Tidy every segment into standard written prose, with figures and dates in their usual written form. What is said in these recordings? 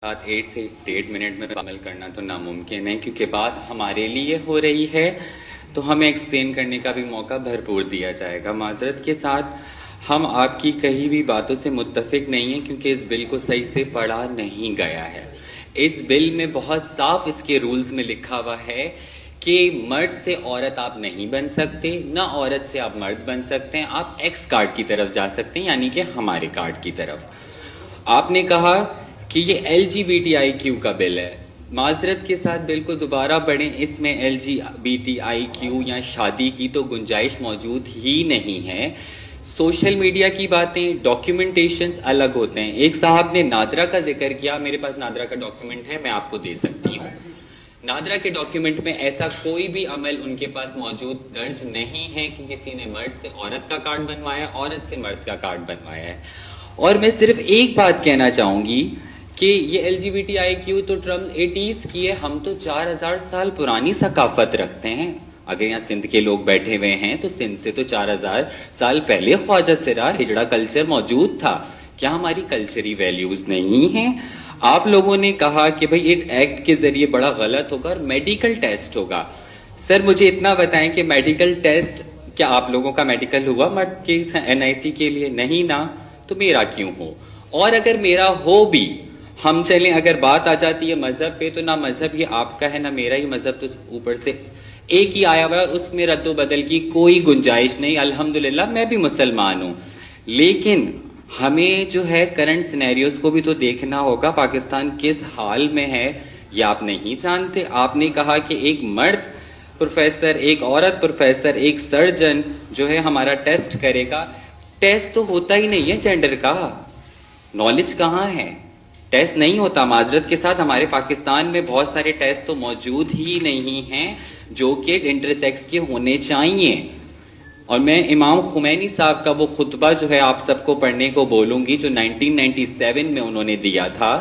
ساتھ 8 سے 1.5 منٹ میں عمل کرنا تو ناممکن ہے، کیونکہ بات ہمارے لیے ہو رہی ہے تو ہمیں ایکسپلین کرنے کا بھی موقع بھرپور دیا جائے گا۔ معذرت کے ساتھ ہم آپ کی کہی ہوئی باتوں سے متفق نہیں ہیں، کیونکہ اس بل کو صحیح سے پڑھا نہیں گیا ہے۔ اس بل میں بہت صاف اس کے رولز میں لکھا ہوا ہے کہ مرد سے عورت آپ نہیں بن سکتے، نہ عورت سے آپ مرد بن سکتے ہیں، آپ ایکس کارڈ کی طرف جا سکتے ہیں، یعنی کہ ہمارے کارڈ کی طرف۔ آپ نے کہا کہ یہ LGBTIQ کا بل ہے۔ معذرت کے ساتھ بل کو دوبارہ پڑھیں، اس میں LGBTIQ یا شادی کی تو گنجائش موجود ہی نہیں ہے۔ سوشل میڈیا کی باتیں، ڈاکیومنٹیشنز الگ ہوتے ہیں۔ ایک صاحب نے نادرا کا ذکر کیا، میرے پاس نادرا کا ڈاکیومنٹ ہے، میں آپ کو دے سکتی ہوں۔ نادرا کے ڈاکیومنٹ میں ایسا کوئی بھی عمل ان کے پاس موجود درج نہیں ہے کہ کسی نے مرد سے عورت کا کارڈ بنوایا، عورت سے مرد کا کارڈ بنوایا ہے۔ اور میں صرف ایک بات کہنا چاہوں گی کہ یہ LGBTIQ تو ٹرم 80s کی ہے، ہم تو 4000 سال پرانی ثقافت رکھتے ہیں۔ اگر یہاں سندھ کے لوگ بیٹھے ہوئے ہیں تو سندھ سے تو 4000 سال پہلے خواجہ سرا ہجڑا کلچر موجود تھا۔ کیا ہماری کلچری ویلیوز نہیں ہیں؟ آپ لوگوں نے کہا کہ بھئی ایک ایکٹ کے ذریعے بڑا غلط ہوگا اور میڈیکل ٹیسٹ ہوگا۔ سر مجھے اتنا بتائیں کہ میڈیکل ٹیسٹ کیا آپ لوگوں کا میڈیکل ہوا مرد کے NIC کے لیے؟ نہیں نا، تو میرا کیوں ہو؟ اور اگر میرا ہو بھی، ہم چلیں، اگر بات آ جاتی ہے مذہب پہ تو نہ مذہب یہ آپ کا ہے نہ میرا، ہی مذہب تو اوپر سے ایک ہی آیا ہوا ہے اور اس میں رد و بدل کی کوئی گنجائش نہیں۔ الحمدللہ میں بھی مسلمان ہوں، لیکن ہمیں جو ہے کرنٹ سینیریوز کو بھی تو دیکھنا ہوگا۔ پاکستان کس حال میں ہے یہ آپ نہیں جانتے۔ آپ نے کہا کہ ایک مرد پروفیسر، ایک عورت پروفیسر، ایک سرجن جو ہے ہمارا ٹیسٹ کرے گا۔ ٹیسٹ تو ہوتا ہی نہیں ہے جینڈر کا، نالج کہاں ہے؟ ٹیسٹ نہیں ہوتا۔ معذرت کے ساتھ ہمارے پاکستان میں بہت سارے ٹیسٹ تو موجود ہی نہیں ہیں جو کہ انٹرسیکس کے ہونے چاہیے۔ اور میں امام خمینی صاحب کا وہ خطبہ جو ہے آپ سب کو پڑھنے کو بولوں گی، جو 1997 میں انہوں نے دیا تھا۔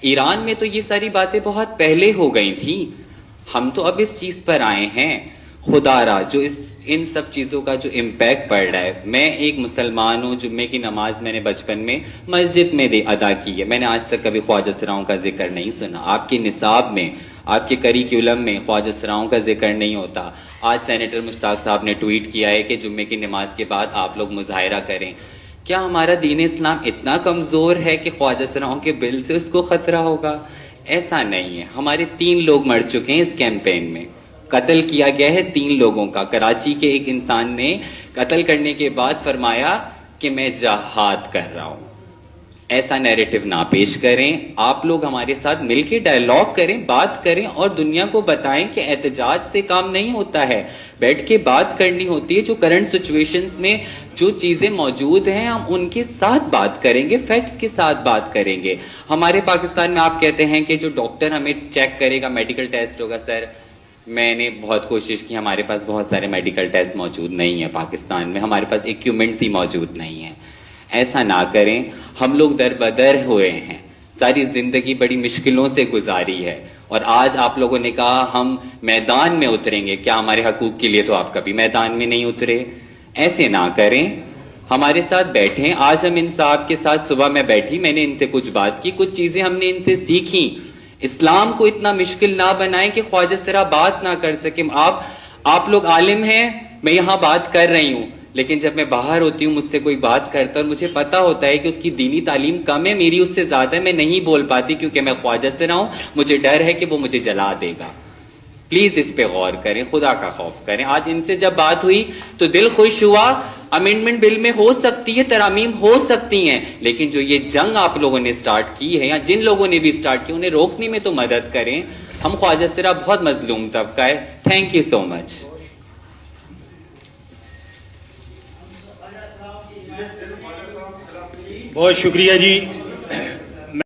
ایران میں تو یہ ساری باتیں بہت پہلے ہو گئی تھی، ہم تو اب اس چیز پر آئے ہیں۔ خدا را جو ان سب چیزوں کا جو امپیکٹ پڑ رہا ہے، میں ایک مسلمان ہوں، جمعے کی نماز میں نے بچپن میں مسجد میں ادا کی ہے، میں نے آج تک کبھی خواجہ سراؤں کا ذکر نہیں سنا۔ آپ کے نصاب میں، آپ کے کریکولم میں خواجہ سراؤں کا ذکر نہیں ہوتا۔ آج سینیٹر مشتاق صاحب نے ٹویٹ کیا ہے کہ جمعے کی نماز کے بعد آپ لوگ مظاہرہ کریں۔ کیا ہمارا دین اسلام اتنا کمزور ہے کہ خواجہ سراؤں کے بل سے اس کو خطرہ ہوگا؟ ایسا نہیں ہے۔ ہمارے 3 لوگ مر چکے ہیں اس کیمپین میں، قتل کیا گیا ہے 3 لوگوں کا۔ کراچی کے ایک انسان نے قتل کرنے کے بعد فرمایا کہ میں جہاد کر رہا ہوں۔ ایسا نیریٹو نہ پیش کریں۔ آپ لوگ ہمارے ساتھ مل کے ڈائیلاگ کریں، بات کریں اور دنیا کو بتائیں کہ احتجاج سے کام نہیں ہوتا ہے، بیٹھ کے بات کرنی ہوتی ہے۔ جو کرنٹ سچویشنز میں جو چیزیں موجود ہیں ہم ان کے ساتھ بات کریں گے، فیکٹس کے ساتھ بات کریں گے۔ ہمارے پاکستان میں آپ کہتے ہیں کہ جو ڈاکٹر ہمیں چیک کرے گا، میڈیکل ٹیسٹ ہوگا۔ سر میں نے بہت کوشش کی، ہمارے پاس بہت سارے میڈیکل ٹیسٹ موجود نہیں ہیں پاکستان میں، ہمارے پاس ایکوپمنٹس ہی موجود نہیں ہیں۔ ایسا نہ کریں، ہم لوگ در بدر ہوئے ہیں، ساری زندگی بڑی مشکلوں سے گزاری ہے، اور آج آپ لوگوں نے کہا ہم میدان میں اتریں گے۔ کیا ہمارے حقوق کے لیے تو آپ کبھی میدان میں نہیں اترے؟ ایسے نہ کریں، ہمارے ساتھ بیٹھیں۔ آج ہم ان صاحب کے ساتھ صبح میں بیٹھی، میں نے ان سے کچھ بات کی، کچھ چیزیں ہم نے ان سے سیکھی۔ اسلام کو اتنا مشکل نہ بنائیں کہ خواجہ سرا بات نہ کر سکیں۔ آپ لوگ عالم ہیں، میں یہاں بات کر رہی ہوں، لیکن جب میں باہر ہوتی ہوں مجھ سے کوئی بات کرتا ہے اور مجھے پتا ہوتا ہے کہ اس کی دینی تعلیم کم ہے، میری اس سے زیادہ ہے، میں نہیں بول پاتی کیونکہ میں خواجہ سرا ہوں، مجھے ڈر ہے کہ وہ مجھے جلا دے گا۔ پلیز اس پہ غور کریں، خدا کا خوف کریں۔ آج ان سے جب بات ہوئی تو دل خوش ہوا۔ امینڈمنٹ بل میں ہو سکتی ہے، ترامیم ہو سکتی ہیں، لیکن جو یہ جنگ آپ لوگوں نے سٹارٹ کی ہے یا جن لوگوں نے بھی سٹارٹ کی انہیں روکنے میں تو مدد کریں۔ ہم خواجہ سرا بہت مظلوم طبقہ ہے۔ تھینک یو سو مچ۔ بہت شکریہ جی۔